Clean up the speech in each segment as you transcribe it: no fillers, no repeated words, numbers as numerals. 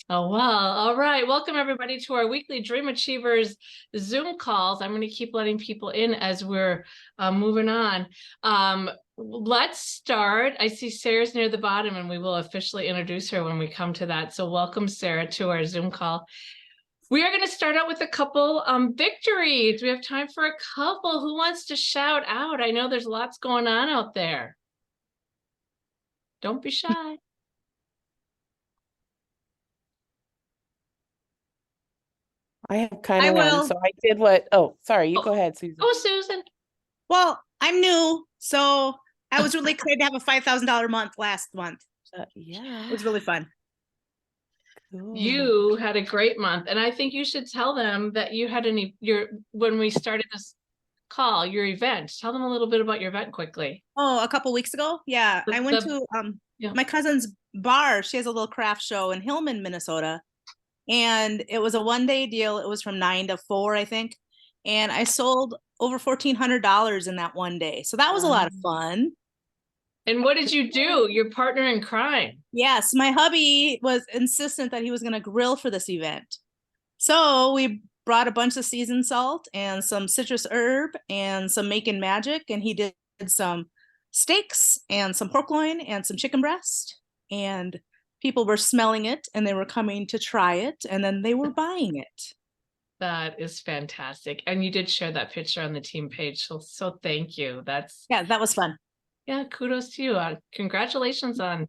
Oh, wow. All right. Welcome, everybody, to our weekly Dream Achievers Zoom calls. I'm going to keep letting people in as we're moving on. Let's start. I see Sarah's near the bottom, and we will officially introduce her when we come to that. So welcome, Sarah, to our Zoom call. We are going to start out with a couple victories. We have time for a couple. Who wants to shout out? I know there's lots going on out there. Don't be shy. I have kind I of one. will. So I did what, oh, sorry, you go ahead, Susan. Oh, Susan. Well, I'm new, so I was really excited to have a $5,000 month last month. Yeah. It was really fun. Cool. You had a great month, and I think you should tell them that you had when we started this call, your event. Tell them a little bit about your event quickly. Oh, a couple weeks ago? Yeah, I went to Yeah. my cousin's bar. She has a little craft show in Hillman, Minnesota. And it was a 1 day deal. It was from 9 to 4, I think. And I sold over $1,400 in that 1 day. So that was a lot of fun. And what did you do? Your partner in crime. Yes, my hubby was insistent that he was going to grill for this event. So we brought a bunch of seasoned salt and some citrus herb and some making magic. And he did some steaks and some pork loin and some chicken breast. And people were smelling it and they were coming to try it. And then they were buying it. That is fantastic. And you did share that picture on the team page. So thank you. Yeah, that was fun. Yeah, kudos to you. Congratulations on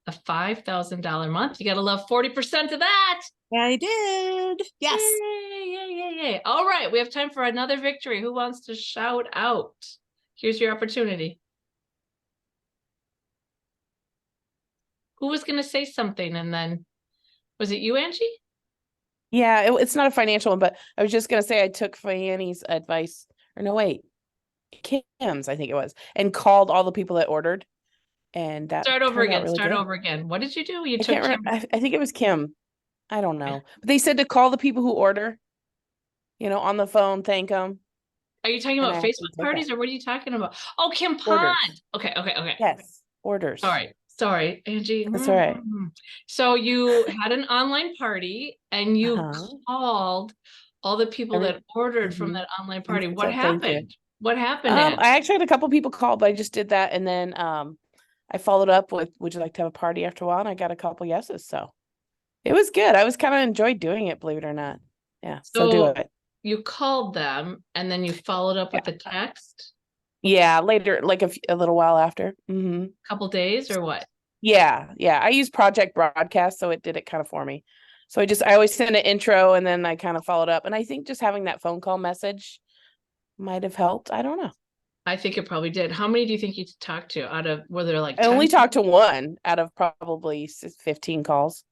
a $5,000 month. You got to love 40% of that. Yeah, I did. Yes. Yay, yay, yay, yay. All right. We have time for another victory. Who wants to shout out? Here's your opportunity. Who was going to say something? And then was it you, Angie? Yeah, it's not a financial one, but I was just going to say I took Fanny's advice, or no, wait, Kim's, I think it was, and called all the people that ordered. And that Start over again. really Start good. over again. What did you do? You I took can't remember. Kim. I think it was Kim. I don't know. But they said to call the people who order, on the phone, thank them. Are you talking about Facebook parties or what are you talking about? Oh, Kim Pond. Orders. Okay. Yes, orders. All right. Sorry, Angie. That's all right. So you had an online party and you called all the people that ordered from that online party. What happened? What happened? I actually had a couple people call, but I just did that. And then I followed up with, would you like to have a party after a while? And I got a couple yeses. So it was good. I was kind of enjoyed doing it, believe it or not. Yeah. So do it. You called them and then you followed up with a text? Yeah, later, like a little while after. Couple days or what? Yeah. I use Project Broadcast, so it did it kind of for me. So I always send an intro and then I kind of followed up. And I think just having that phone call message might have helped. I don't know. I think it probably did. How many do you think you talked to out of, were there like 10? I only talked to one out of probably 15 calls.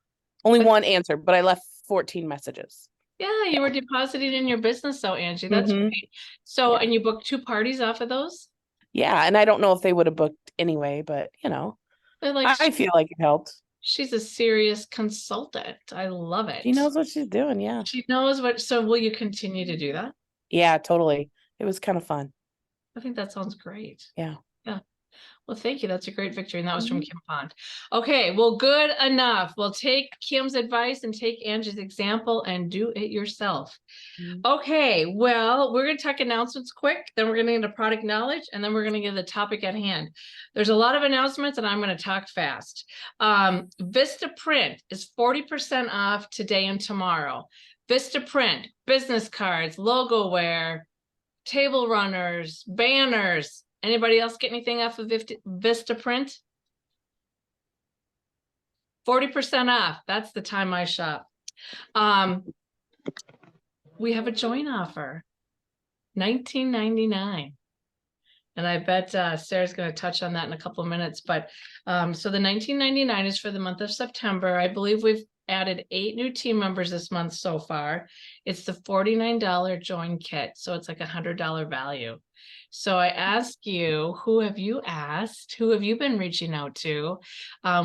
Only one answer, but I left 14 messages. Yeah, you were depositing in your business though, Angie. That's great. So, and you booked 2 parties off of those? Yeah, and I don't know if they would have booked anyway, but I feel like it helped. She's a serious consultant. I love it. She knows what she's doing, yeah. She knows what, so will you continue to do that? Yeah, totally. It was kind of fun. I think that sounds great. Yeah. Well, thank you. That's a great victory. And that was from Kim Pond. Okay, well, good enough. We'll take Kim's advice and take Angie's example and do it yourself. Okay, well, we're going to talk announcements quick. Then we're going to get into product knowledge. And then we're going to get the topic at hand. There's a lot of announcements and I'm going to talk fast. Vista Print is 40% off today and tomorrow. Vista Print, business cards, logo wear, table runners, banners. Anybody else get anything off of Vista Print? 40% off. That's the time I shop. We have a joint offer, $19.99. And I bet Sarah's going to touch on that in a couple of minutes. But so the $19.99 is for the month of September. I believe we've added 8 new team members this month so far. It's the $49 join kit. So it's like $100 value. So I ask you, who have you asked? Who have you been reaching out to?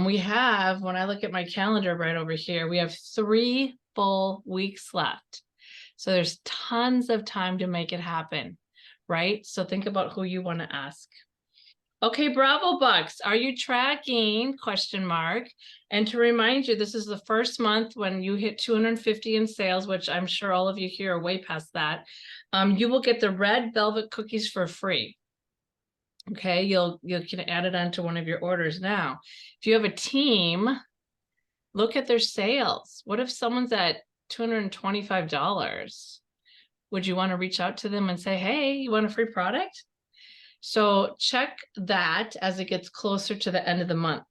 We have, when I look at my calendar right over here, we have 3 full weeks left. So there's tons of time to make it happen, right? So think about who you want to ask. Okay, Bravo Bucks, are you tracking? Question mark. And to remind you, this is the first month when you hit 250 in sales, which I'm sure all of you here are way past that. You will get the red velvet cookies for free. Okay, you can add it onto one of your orders now. If you have a team, look at their sales. What if someone's at $225? Would you want to reach out to them and say, hey, you want a free product? So check that as it gets closer to the end of the month.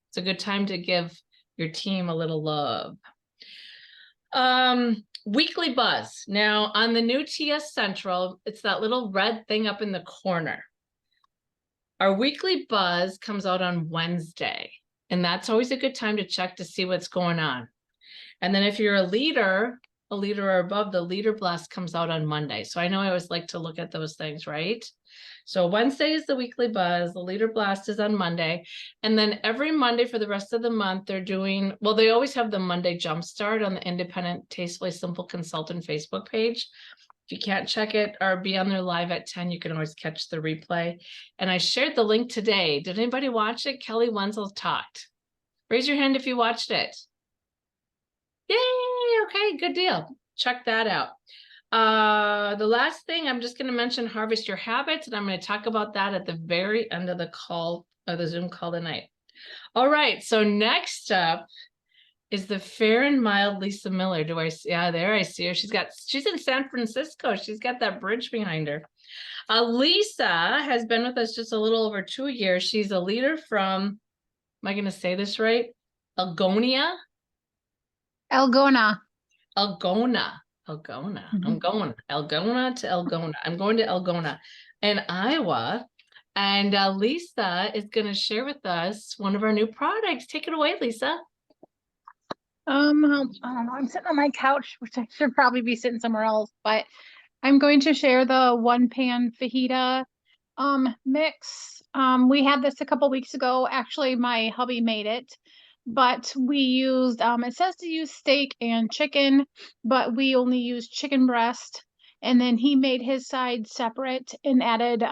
It's a good time to give your team a little love. Weekly buzz. Now on the new TS Central, it's that little red thing up in the corner. Our weekly buzz comes out on Wednesday, and that's always a good time to check to see what's going on. And then if you're a leader or above, the leader blast comes out on Monday. So I know I always like to look at those things, right? So Wednesday is the weekly buzz, the leader blast is on Monday. And then every Monday for the rest of the month, they're doing, well, they always have the Monday Jumpstart on the Independent Tastefully Simple Consultant Facebook page. If you can't check it or be on there live at 10, you can always catch the replay. And I shared the link today. Did anybody watch it? Kelly Wenzel talked. Raise your hand if you watched it. Yay, okay, good deal. Check that out. The last thing, I'm just going to mention Harvest Your Habits, and I'm going to talk about that at the very end of the call, of the Zoom call tonight. All right, so next up is the fair and mild Lisa Miller. Do I see? Yeah, there I see her. She's in San Francisco. She's got that bridge behind her. Lisa has been with us just a little over 2 years. She's a leader from, am I going to say this right? Algona. Algona. I'm going Algona to Algona. I'm going to Algona in Iowa. And Lisa is going to share with us one of our new products. Take it away, Lisa. I don't know. I'm sitting on my couch, which I should probably be sitting somewhere else, but I'm going to share the one pan fajita mix. We had this a couple weeks ago. Actually, my hubby made it, but we used it says to use steak and chicken, but we only used chicken breast. And then he made his side separate and added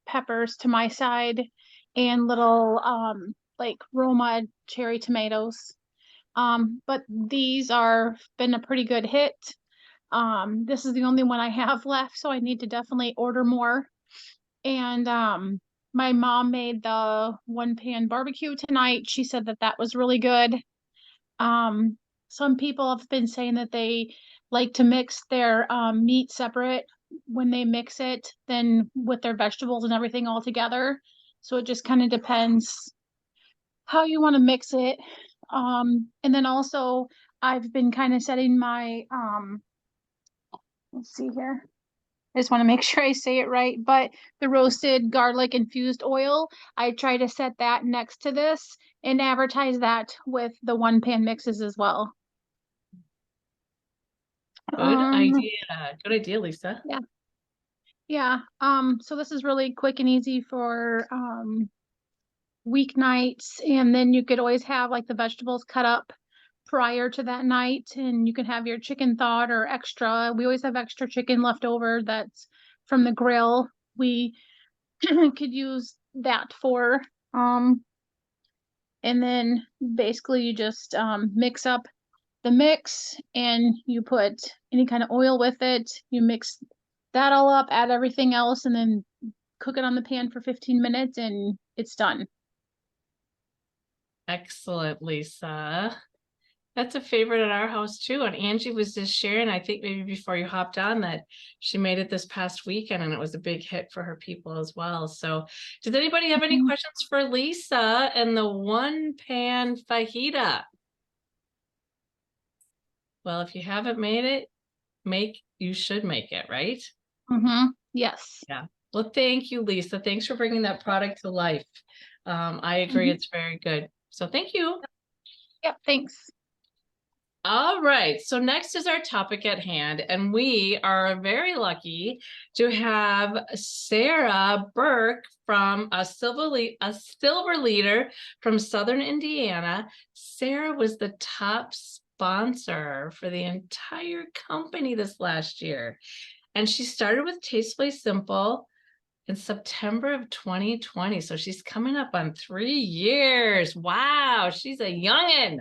peppers to my side and little like Roma cherry tomatoes. But these are been a pretty good hit. This is the only one I have left, so I need to definitely order more. And my mom made the one pan barbecue tonight. She said that that was really good. Some people have been saying that they like to mix their meat separate when they mix it than with their vegetables and everything all together. So it just kind of depends how you want to mix it. And then also I've been kind of setting my let's see here. I just want to make sure I say it right, but the roasted garlic infused oil, I try to set that next to this and advertise that with the one pan mixes as well. Good idea. Good idea, Lisa. Yeah. Yeah. So this is really quick and easy for weeknights, and then you could always have like the vegetables cut up prior to that night, and you can have your chicken thawed or extra. We always have extra chicken left over that's from the grill. We could use that for and then basically you just mix up the mix and you put any kind of oil with it. You mix that all up, add everything else, and then cook it on the pan for 15 minutes and it's done. Excellent, Lisa. That's a favorite at our house too. And Angie was just sharing, I think maybe before you hopped on, that she made it this past weekend and it was a big hit for her people as well. So does anybody have any questions for Lisa and the one pan fajita? Well, if you haven't made it, you should make it, right? Yes. Yeah. Well, thank you, Lisa. Thanks for bringing that product to life. I agree. It's very good. So thank you. Yep. Thanks. All right, so next is our topic at hand, and we are very lucky to have Sarah Burk from a silver leader from Southern Indiana. Sarah was the top sponsor for the entire company this last year, and she started with Tastefully Simple in September of 2020. So she's coming up on 3 years. Wow, she's a youngin'.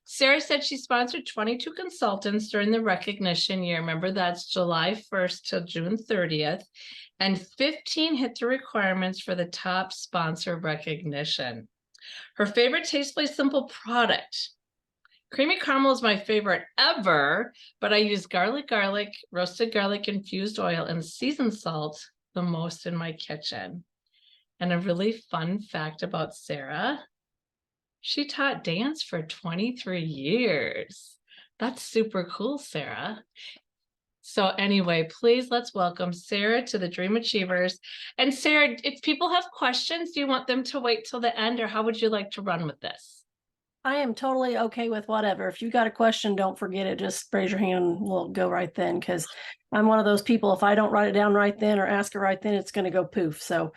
Sarah said she sponsored 22 consultants during the recognition year. Remember, that's July 1st till June 30th. And 15 hit the requirements for the top sponsor recognition. Her favorite Tastefully Simple product. Creamy caramel is my favorite ever, but I use garlic, roasted garlic infused oil, and seasoned salt the most in my kitchen. And a really fun fact about Sarah, she taught dance for 23 years. That's super cool, Sarah. So anyway, please let's welcome Sarah to the Dream Achievers. And Sarah, if people have questions, do you want them to wait till the end, or how would you like to run with this? I am totally okay with whatever. If you got a question, don't forget it. Just raise your hand. We'll go right then, because I'm one of those people. If I don't write it down right then or ask it right then, it's going to go poof. So,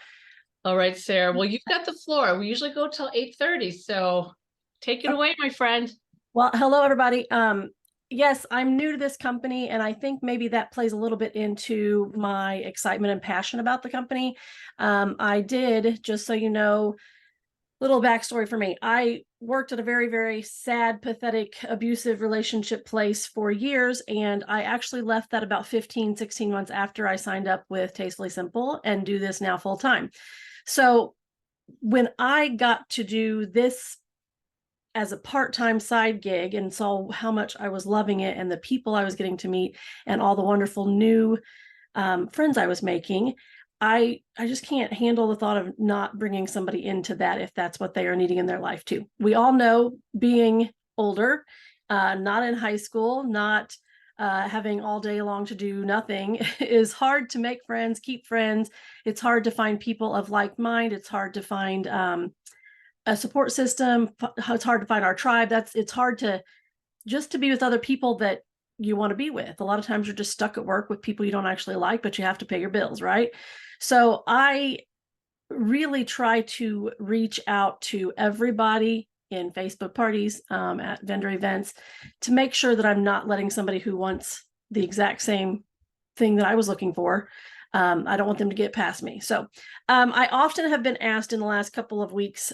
all right, Sarah. Well, you've got the floor. We usually go till 8:30. So take it away, my friend. Well, hello, everybody. Yes, I'm new to this company, and I think maybe that plays a little bit into my excitement and passion about the company. I did, just so you know, little backstory for me. I worked at a very, very sad, pathetic, abusive relationship place for years. And I actually left that about 15, 16 months after I signed up with Tastefully Simple and do this now full time. So when I got to do this as a part-time side gig and saw how much I was loving it and the people I was getting to meet and all the wonderful new friends I was making, I just can't handle the thought of not bringing somebody into that if that's what they are needing in their life too. We all know, being older, not in high school, not having all day long to do nothing, is hard to make friends, keep friends. It's hard to find people of like mind. It's hard to find a support system. It's hard to find our tribe. It's hard to just to be with other people that you want to be with. A lot of times you're just stuck at work with people you don't actually like, but you have to pay your bills, right? So I really try to reach out to everybody in Facebook parties, at vendor events, to make sure that I'm not letting somebody who wants the exact same thing that I was looking for. I don't want them to get past me. So I often have been asked in the last couple of weeks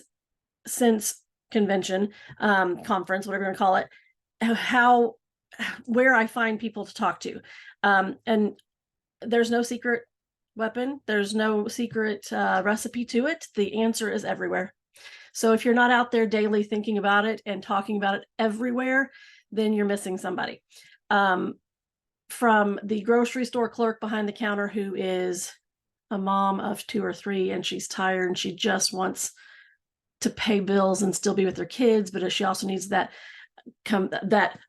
since convention, conference, whatever you want to call it, where I find people to talk to. And there's no secret weapon. There's no secret recipe to it. The answer is everywhere. So if you're not out there daily thinking about it and talking about it everywhere, then you're missing somebody. From the grocery store clerk behind the counter who is a mom of 2 or 3 and she's tired and she just wants to pay bills and still be with her kids, but she also needs that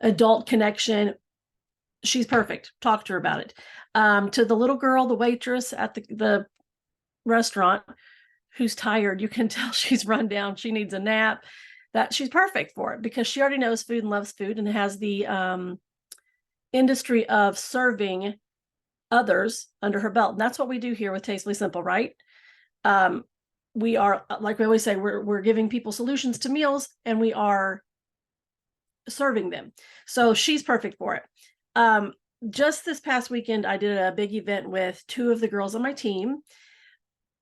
adult connection. She's perfect. Talk to her about it. To the little girl, the waitress at the restaurant who's tired, you can tell she's run down. She needs a nap. That she's perfect for it because she already knows food and loves food and has the industry of serving others under her belt. And that's what we do here with Tastefully Simple, right? We are, like we always say, we're giving people solutions to meals and we are serving them. So she's perfect for it. Just this past weekend, I did a big event with 2 of the girls on my team.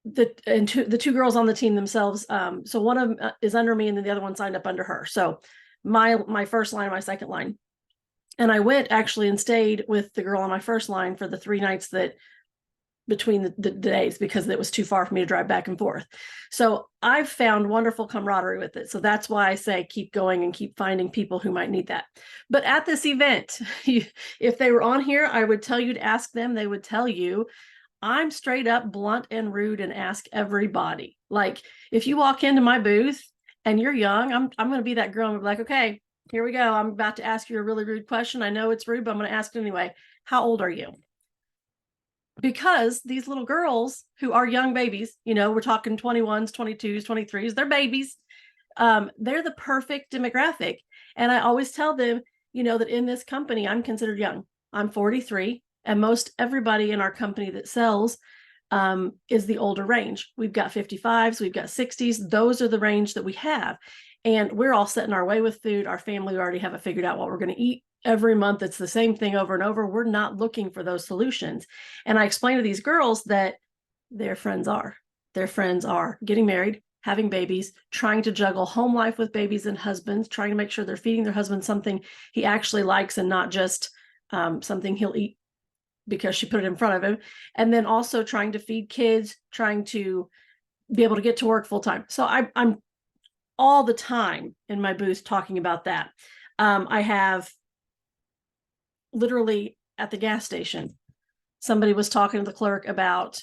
The 2 girls on the team themselves. So one of them is under me and then the other one signed up under her. So my first line, my second line. And I went actually and stayed with the girl on my first line for the 3 nights that between the days, because it was too far for me to drive back and forth. So I've found wonderful camaraderie with it. So that's why I say keep going and keep finding people who might need that. But at this event, if they were on here, I would tell you to ask them. They would tell you I'm straight up blunt and rude and ask everybody. Like if you walk into my booth and you're young, I'm going to be that girl and be like, okay, here we go. I'm about to ask you a really rude question. I know it's rude, but I'm going to ask it anyway. How old are you? Because these little girls who are young babies, we're talking 21s, 22s, 23s, they're babies. They're the perfect demographic. And I always tell them, that in this company, I'm considered young. I'm 43, and most everybody in our company that sells is the older range. We've got 55s, we've got 60s. Those are the range that we have. And we're all set in our way with food. Our family already have it figured out what we're going to eat. Every month, it's the same thing over and over. We're not looking for those solutions. And I explain to these girls that their friends are. Their friends are getting married, having babies, trying to juggle home life with babies and husbands, trying to make sure they're feeding their husband something he actually likes and not just something he'll eat because she put it in front of him. And then also trying to feed kids, trying to be able to get to work full time. So I'm all the time in my booth talking about that. I have literally at the gas station, somebody was talking to the clerk about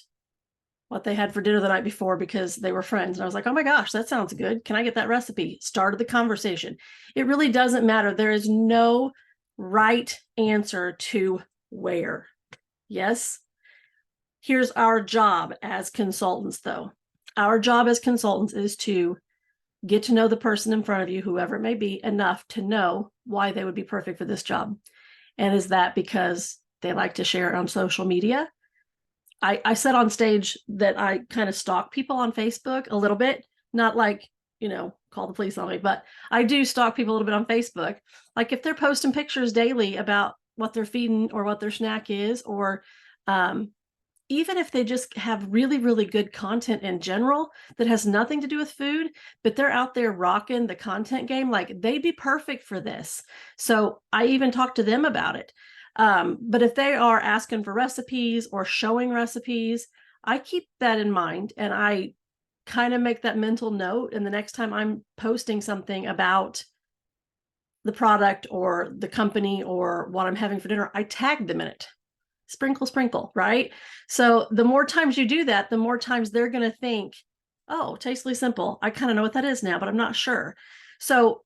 what they had for dinner the night before because they were friends. And I was like, oh my gosh, that sounds good. Can I get that recipe? Started the conversation. It really doesn't matter. There is no right answer to where. Yes. Here's our job as consultants, though. Our job as consultants is to get to know the person in front of you, whoever it may be, enough to know why they would be perfect for this job. And is that because they like to share it on social media? I said on stage that I kind of stalk people on Facebook a little bit, not like, call the police on me, but I do stalk people a little bit on Facebook. Like if they're posting pictures daily about what they're feeding or what their snack is, or even if they just have really, really good content in general that has nothing to do with food, but they're out there rocking the content game, like they'd be perfect for this. So I even talked to them about it. But if they are asking for recipes or showing recipes, I keep that in mind and I kind of make that mental note. And the next time I'm posting something about the product or the company or what I'm having for dinner, I tag them in it. Sprinkle, sprinkle, right? So the more times you do that, the more times they're going to think, oh, Tastefully Simple. I kind of know what that is now, but I'm not sure. So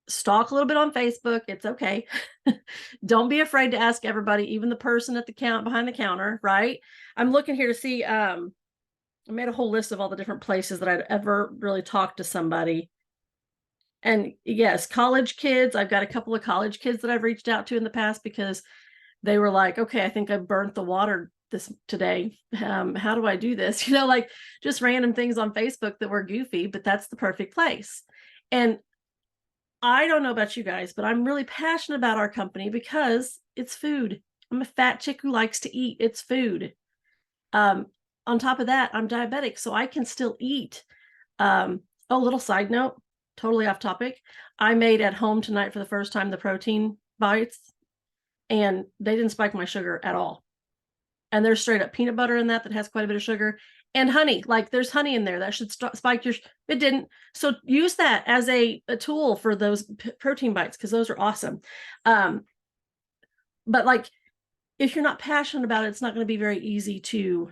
stalk a little bit on Facebook. It's okay. Don't be afraid to ask everybody, even the person at the behind the counter, right? I'm looking here to see, I made a whole list of all the different places that I'd ever really talked to somebody. And yes, college kids. I've got a couple of college kids that I've reached out to in the past because they were like, okay, I think I burnt the water today. How do I do this? Like just random things on Facebook that were goofy, but that's the perfect place. And I don't know about you guys, but I'm really passionate about our company because it's food. I'm a fat chick who likes to eat. It's food. On top of that, I'm diabetic, so I can still eat. A little side note, totally off topic. I made at home tonight for the first time the protein bites, and they didn't spike my sugar at all. And there's straight up peanut butter in that has quite a bit of sugar, and honey. Like there's honey in there that should spike your. It didn't. So use that as a tool for those protein bites because those are awesome. But like if you're not passionate about it, it's not going to be very easy to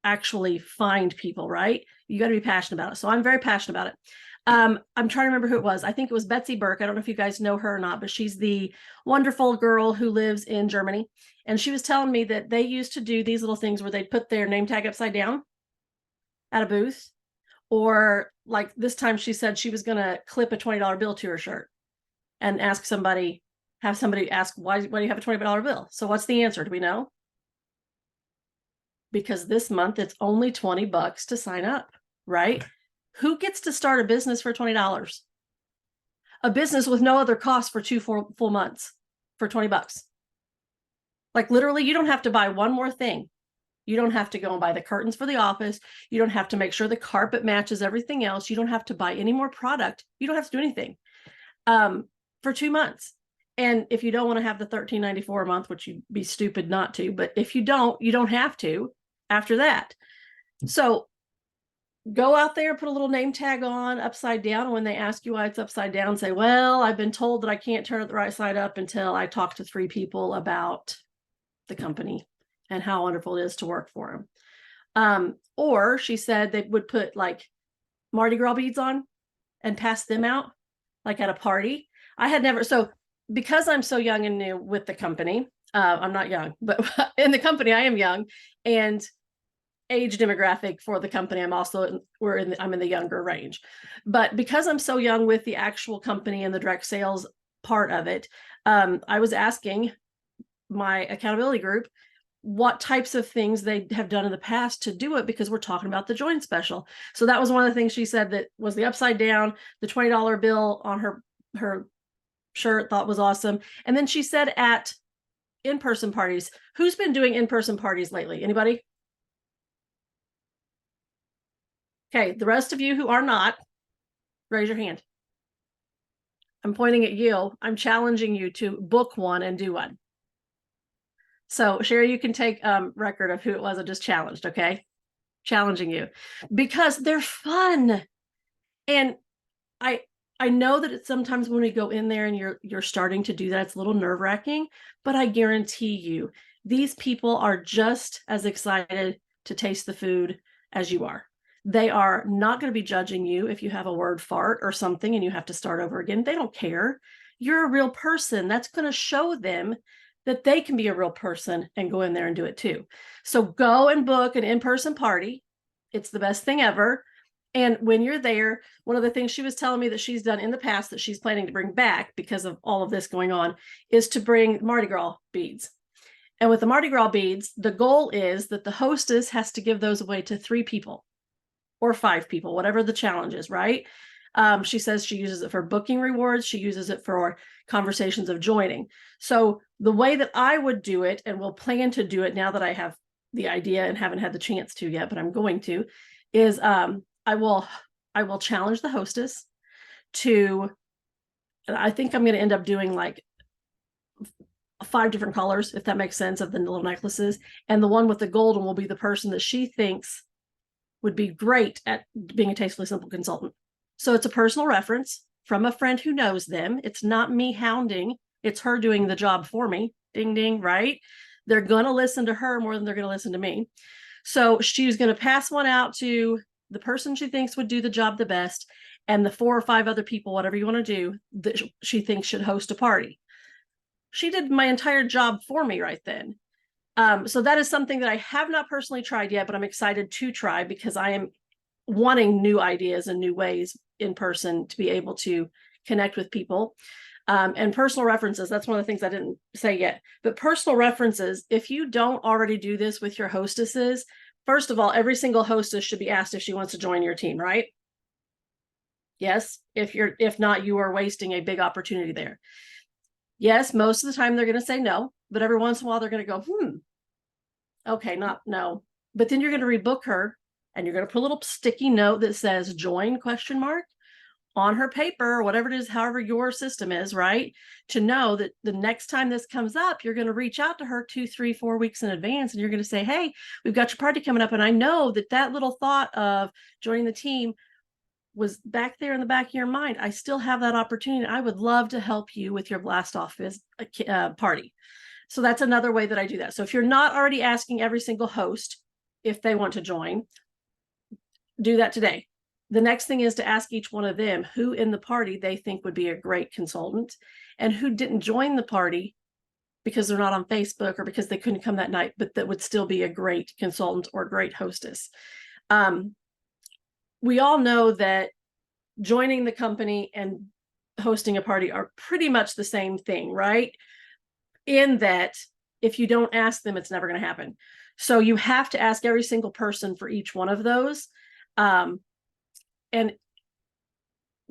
actually find people, right? You got to be passionate about it. So I'm very passionate about it. I'm trying to remember who it was. I think it was Betsy Burk. I don't know if you guys know her or not, but she's the wonderful girl who lives in Germany. And she was telling me that they used to do these little things where they'd put their name tag upside down at a booth. Or like this time she said she was going to clip a $20 bill to her shirt and have somebody ask, why do you have a $20 bill? So what's the answer? Do we know? Because this month it's only $20 to sign up, right? Who gets to start a business for $20? A business with no other cost for 2 full months for $20. Like literally, you don't have to buy one more thing. You don't have to go and buy the curtains for the office. You don't have to make sure the carpet matches everything else. You don't have to buy any more product. You don't have to do anything for 2 months. And if you don't want to have the $13.94 a month, which you'd be stupid not to, but if you don't have to after that. So go out there, put a little name tag on upside down. And when they ask you why it's upside down, say, well, I've been told that I can't turn it the right side up until I talk to 3 people about the company and how wonderful it is to work for them. Or she said they would put like Mardi Gras beads on and pass them out like at a party. I had never, so because I'm so young and new with the company, I'm not young, but in the company I am young, and age demographic for the company, I'm also I'm in the younger range. But because I'm so young with the actual company and the direct sales part of it, I was asking my accountability group what types of things they have done in the past to do it, because we're talking about the joint special. So that was one of the things she said that was the upside down, the $20 bill on her shirt, thought was awesome. And then she said at in-person parties, who's been doing in-person parties lately? Anybody? Okay, the rest of you who are not, raise your hand. I'm pointing at you. I'm challenging you to book one and do one. So Sherry, you can take record of who it was I just challenged, okay? Challenging you because they're fun. And I know that it's sometimes when we go in there and you're starting to do that, it's a little nerve-wracking, but I guarantee you, these people are just as excited to taste the food as you are. They are not going to be judging you if you have a word fart or something and you have to start over again. They don't care. You're a real person. That's going to show them that they can be a real person and go in there and do it too. So go and book an in-person party. It's the best thing ever. And when you're there, one of the things she was telling me that she's done in the past that she's planning to bring back because of all of this going on is to bring Mardi Gras beads. And with the Mardi Gras beads, the goal is that the hostess has to give those away to 3 people or 5 people, whatever the challenge is, right? She says she uses it for booking rewards. She uses it for conversations of joining. So the way that I would do it, and will plan to do it now that I have the idea and haven't had the chance to yet, but I'm going to, is I will challenge the hostess to, and I think I'm going to end up doing like 5 different colors, if that makes sense, of the little necklaces. And the one with the golden will be the person that she thinks would be great at being a Tastefully Simple consultant. So it's a personal reference from a friend who knows them. It's not me hounding. It's her doing the job for me. Ding, ding, right? They're going to listen to her more than they're going to listen to me. So she's going to pass one out to the person she thinks would do the job the best, and the 4 or 5 other people, whatever you want to do, that she thinks should host a party. She did my entire job for me right then. So that is something that I have not personally tried yet, but I'm excited to try because I am wanting new ideas and new ways in person to be able to connect with people. And personal references, that's one of the things I didn't say yet. But personal references, if you don't already do this with your hostesses, first of all, every single hostess should be asked if she wants to join your team, right? Yes. If not, you are wasting a big opportunity there. Yes, most of the time they're going to say no, but every once in a while they're going to go, okay, not no. But then you're going to rebook her and you're going to put a little sticky note that says join ? On her paper or whatever it is, however your system is, right? To know that the next time this comes up, you're going to reach out to her 2, 3, 4 weeks in advance and you're going to say, hey, we've got your party coming up. And I know that little thought of joining the team was back there in the back of your mind. I still have that opportunity. I would love to help you with your blast off party. So that's another way that I do that. So if you're not already asking every single host if they want to join, do that today. The next thing is to ask each one of them who in the party they think would be a great consultant and who didn't join the party because they're not on Facebook or because they couldn't come that night, but that would still be a great consultant or great hostess. We all know that joining the company and hosting a party are pretty much the same thing, right? In that if you don't ask them, it's never going to happen. So you have to ask every single person for each one of those. And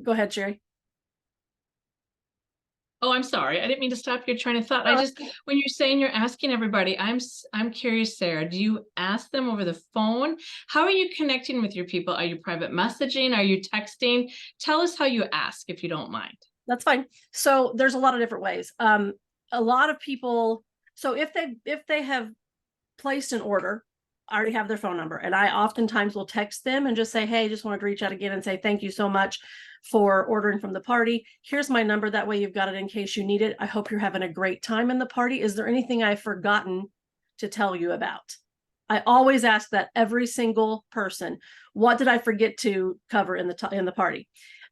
go ahead, Sherry. Oh, I'm sorry. I didn't mean to stop your train of thought. When you're saying you're asking everybody, I'm curious, Sarah, do you ask them over the phone? How are you connecting with your people? Are you private messaging? Are you texting? Tell us how you ask, if you don't mind. That's fine. So there's a lot of different ways. A lot of people, so if they have placed an order, I already have their phone number, and I oftentimes will text them and just say, hey, just wanted to reach out again and say thank you so much for ordering from the party. Here's my number. That way you've got it in case you need it. I hope you're having a great time in the party. Is there anything I've forgotten to tell you about? I always ask that every single person. What did I forget to cover in the party?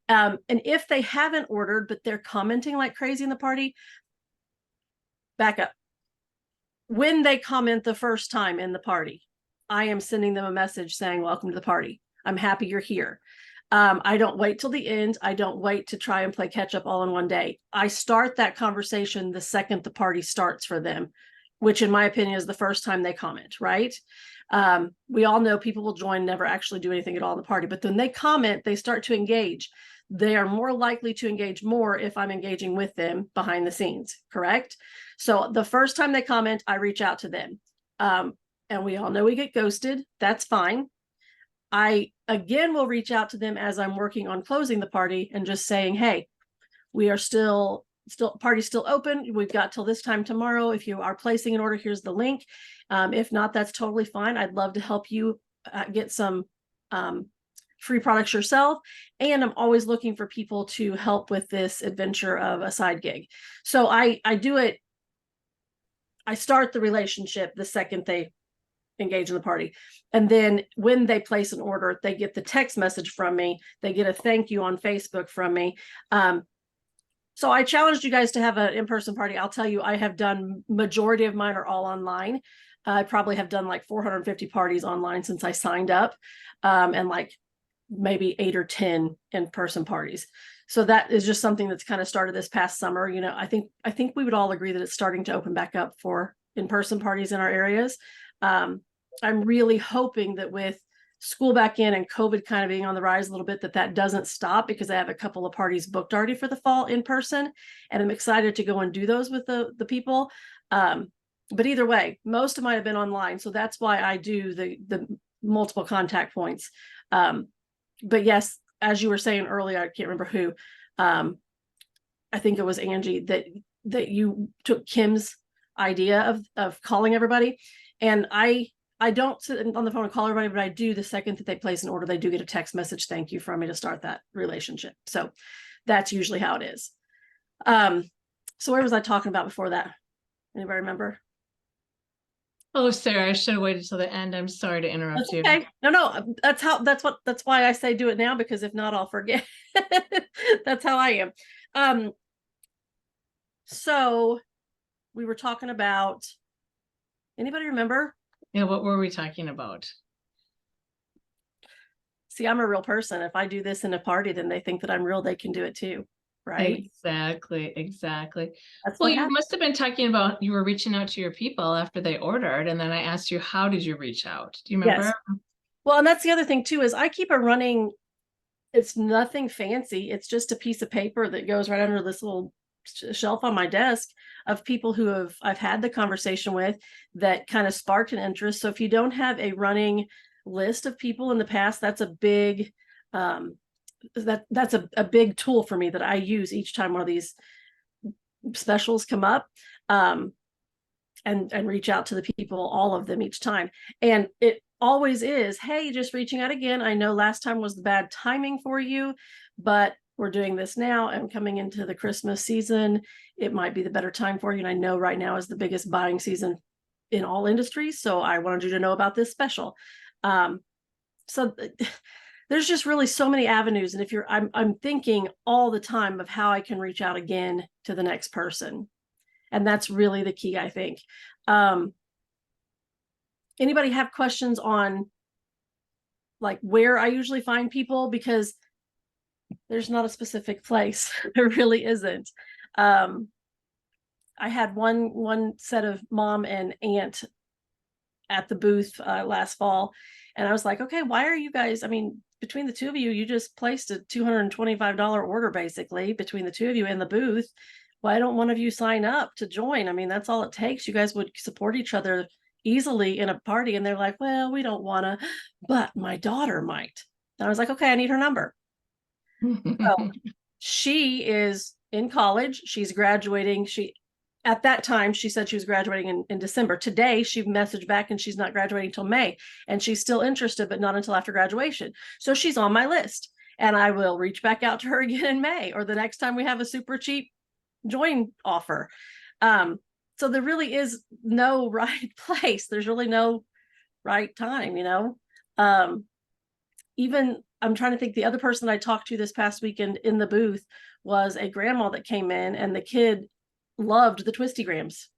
And if they haven't ordered, but they're commenting like crazy in the party, back up. When they comment the first time in the party, I am sending them a message saying, welcome to the party. I'm happy you're here. I don't wait till the end. I don't wait to try and play catch up all in one day. I start that conversation the second the party starts for them, which in my opinion is the first time they comment, right? We all know people will join, never actually do anything at all in the party, but when they comment, they start to engage. They are more likely to engage more if I'm engaging with them behind the scenes, correct? So the first time they comment, I reach out to them. And we all know we get ghosted. That's fine. I again will reach out to them as I'm working on closing the party and just saying, hey, we are still party's still open. We've got till this time tomorrow. If you are placing an order, here's the link. If not, that's totally fine. I'd love to help you get some free products yourself. And I'm always looking for people to help with this adventure of a side gig. So I do it. I start the relationship the second they engage in the party. And then when they place an order, they get the text message from me. They get a thank you on Facebook from me. So I challenged you guys to have an in-person party. I'll tell you, I have done, majority of mine are all online. I probably have done like 450 parties online since I signed up, and like maybe 8 or 10 in-person parties. So that is just something that's kind of started this past summer. You know, I think we would all agree that it's starting to open back up for in-person parties in our areas. I'm really hoping that with school back in and COVID kind of being on the rise a little bit, that doesn't stop, because I have a couple of parties booked already for the fall in person, and I'm excited to go and do those with the people. But either way, most of mine have been online. So that's why I do the multiple contact points. But yes, as you were saying earlier, I can't remember who, I think it was Angie, that you took Kim's idea of calling everybody. And I don't sit on the phone and call everybody, but I do the second that they place an order, they do get a text message, thank you, from me to start that relationship. So that's usually how it is. So where was I talking about before that? Anybody remember? Oh, Sarah, I should have waited till the end. I'm sorry to interrupt That's you. okay. No, that's why I say do it now, because if not, I'll forget. That's how I am. So we were talking about, anybody remember? Yeah, what were we talking about? See, I'm a real person. If I do this in a party, then they think that I'm real. They can do it too, right? Exactly. That's Well, what you happens. must have been talking about, you were reaching out to your people after they ordered, and then I asked you, how did you reach out? Do you remember? Yes. Well, and that's the other thing too, is I keep a running, it's nothing fancy. It's just a piece of paper that goes right under this little shelf on my desk of people who I've had the conversation with that kind of sparked an interest. So if you don't have a running list of people in the past, that's a big that's a big tool for me that I use each time one of these specials come up, and reach out to the people, all of them each time. And it always is, hey, just reaching out again. I know last time was the bad timing for you, but we're doing this now and coming into the Christmas season, it might be the better time for you. And I know right now is the biggest buying season in all industries. So I wanted you to know about this special. So there's just really so many avenues. And if I'm thinking all the time of how I can reach out again to the next person. And that's really the key, I think. Anybody have questions on like where I usually find people? Because there's not a specific place. There really isn't. I had one set of mom and aunt at the booth last fall. And I was like, okay, why are you guys, I mean, between the two of you, you just placed a $225 order basically between the two of you in the booth. Why don't one of you sign up to join? I mean, that's all it takes. You guys would support each other easily in a party. And they're like, well, we don't want to, but my daughter might. And I was like, okay, I need her number. So she is in college. She's graduating. At that time, she said she was graduating in December. Today, she messaged back and she's not graduating until May. And she's still interested, but not until after graduation. So she's on my list. And I will reach back out to her again in May or the next time we have a super cheap join offer. So there really is no right place. There's really no right time, you know. Even I'm trying to think, the other person I talked to this past weekend in the booth was a grandma that came in, and the kid loved the Twisty Grams.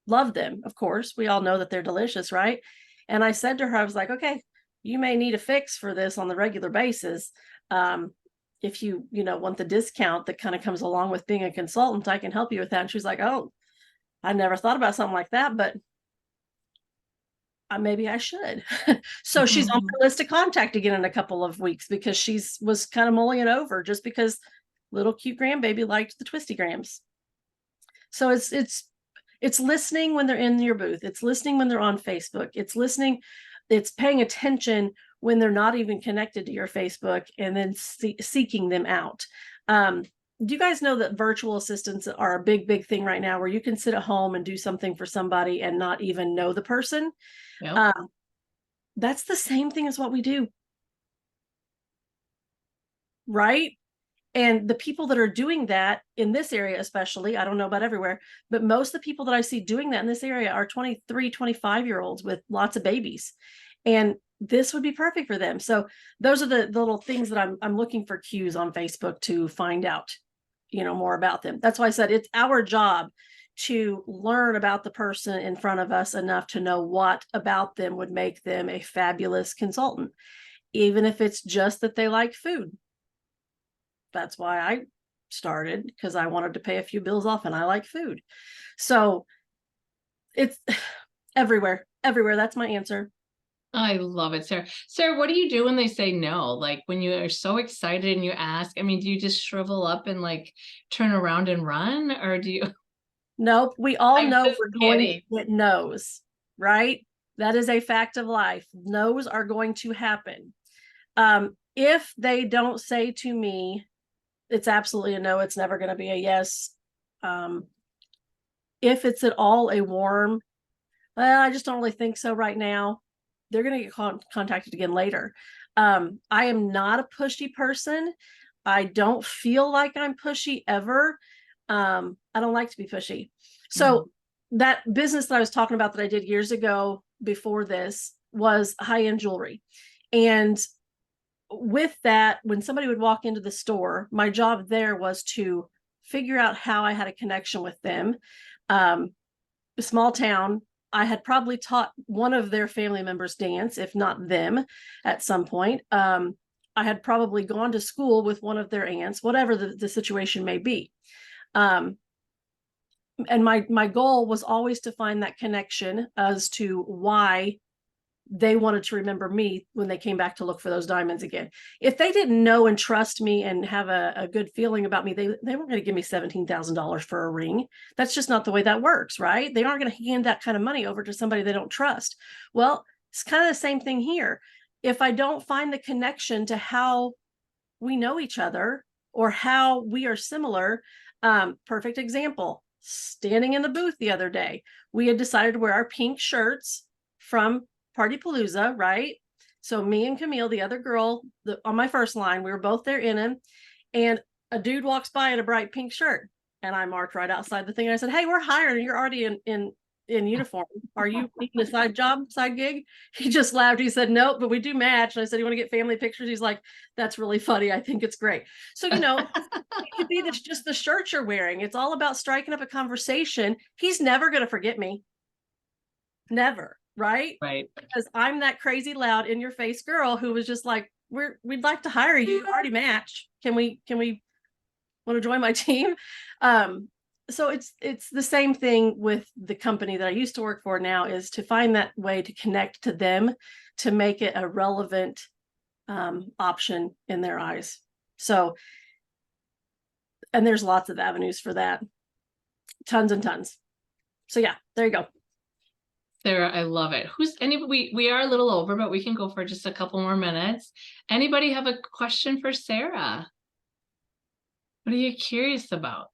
Loved them, of course. We all know that they're delicious, right? And I said to her, I was like, okay, you may need a fix for this on the regular basis. If you want the discount that kind of comes along with being a consultant, I can help you with that. And she was like, oh, I never thought about something like that, but maybe I should. So she's on my list to contact again in a couple of weeks, because was kind of mulling it over just because little cute grandbaby liked the Twisty Grams. So it's listening when they're in your booth. It's listening when they're on Facebook. It's listening. It's paying attention when they're not even connected to your Facebook, and then seeking them out. Do you guys know that virtual assistants are a big thing right now, where you can sit at home and do something for somebody and not even know the person? Yep. That's the same thing as what we do. Right? And the people that are doing that in this area, especially, I don't know about everywhere, but most of the people that I see doing that in this area are 23, 25-year-olds with lots of babies. And this would be perfect for them. So those are the little things that I'm looking for cues on Facebook to find out, more about them. That's why I said it's our job to learn about the person in front of us enough to know what about them would make them a fabulous consultant, even if it's just that they like food. That's why I started, because I wanted to pay a few bills off and I like food. So it's everywhere. That's my answer. I love it, Sarah. Sarah, what do you do when they say no? Like when you are so excited and you ask, I mean, do you just shrivel up and like turn around and run, or do you? Nope. We all I'm know just we're going kidding. to get no's, right? That is a fact of life. No's are going to happen. If they don't say to me, it's absolutely a no, it's never going to be a yes. If it's at all a warm, I just don't really think so right now, they're going to get contacted again later. I am not a pushy person. I don't feel like I'm pushy ever. I don't like to be pushy. So that business that I was talking about that I did years ago before this was high-end jewelry. And with that, when somebody would walk into the store, my job there was to figure out how I had a connection with them. A small town, I had probably taught one of their family members dance, if not them, at some point. I had probably gone to school with one of their aunts, whatever the situation may be. And my goal was always to find that connection as to why they wanted to remember me when they came back to look for those diamonds again. If they didn't know and trust me and have a good feeling about me, they weren't going to give me $17,000 for a ring. That's just not the way that works, right? They aren't going to hand that kind of money over to somebody they don't trust. Well, it's kind of the same thing here. If I don't find the connection to how we know each other or how we are similar, perfect example, standing in the booth the other day, we had decided to wear our pink shirts from Party Palooza, right? So me and Camille, the other girl on my first line, we were both there in him, and a dude walks by in a bright pink shirt, and I marked right outside the thing, and I said, "Hey, we're hiring. You're already in uniform. Are you needing a side gig?" He just laughed. He said, "Nope, but we do match." And I said, "You want to get family pictures?" He's like, "That's really funny. I think it's great." So, it could be just the shirt you're wearing. It's all about striking up a conversation. He's never going to forget me. Never. Right? Right. Because I'm that crazy loud in your face girl who was just like, we'd like to hire you. You already match. Can we want to join my team? So it's the same thing with the company that I used to work for now, is to find that way to connect to them, to make it a relevant option in their eyes. So, and there's lots of avenues for that. Tons and tons. So yeah, there you go. Sarah, I love it. We are a little over, but we can go for just a couple more minutes. Anybody have a question for Sarah? What are you curious about?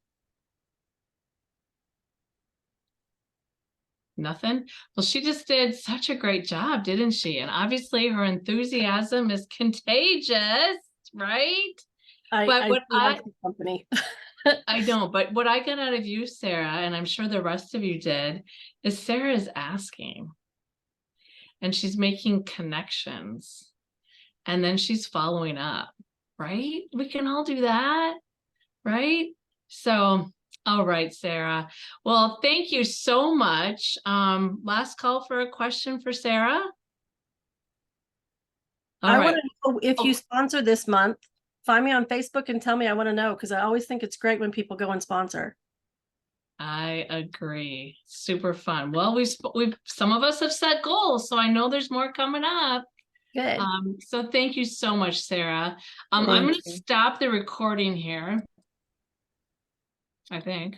Nothing? Well, she just did such a great job, didn't she? And obviously her enthusiasm is contagious, right? I like the company. I don't, but what I got out of you, Sarah, and I'm sure the rest of you did, is Sarah is asking and she's making connections and then she's following up, right? We can all do that, right? So, all right, Sarah. Well, thank you so much. Last call for a question for Sarah. I want to know if you sponsor this month. Find me on Facebook and tell me. I want to know, because I always think it's great when people go and sponsor. I agree. Super fun. Well, we've some of us have set goals, so I know there's more coming up. Good. So thank you so much, Sarah. I'm going to stop the recording here, I think.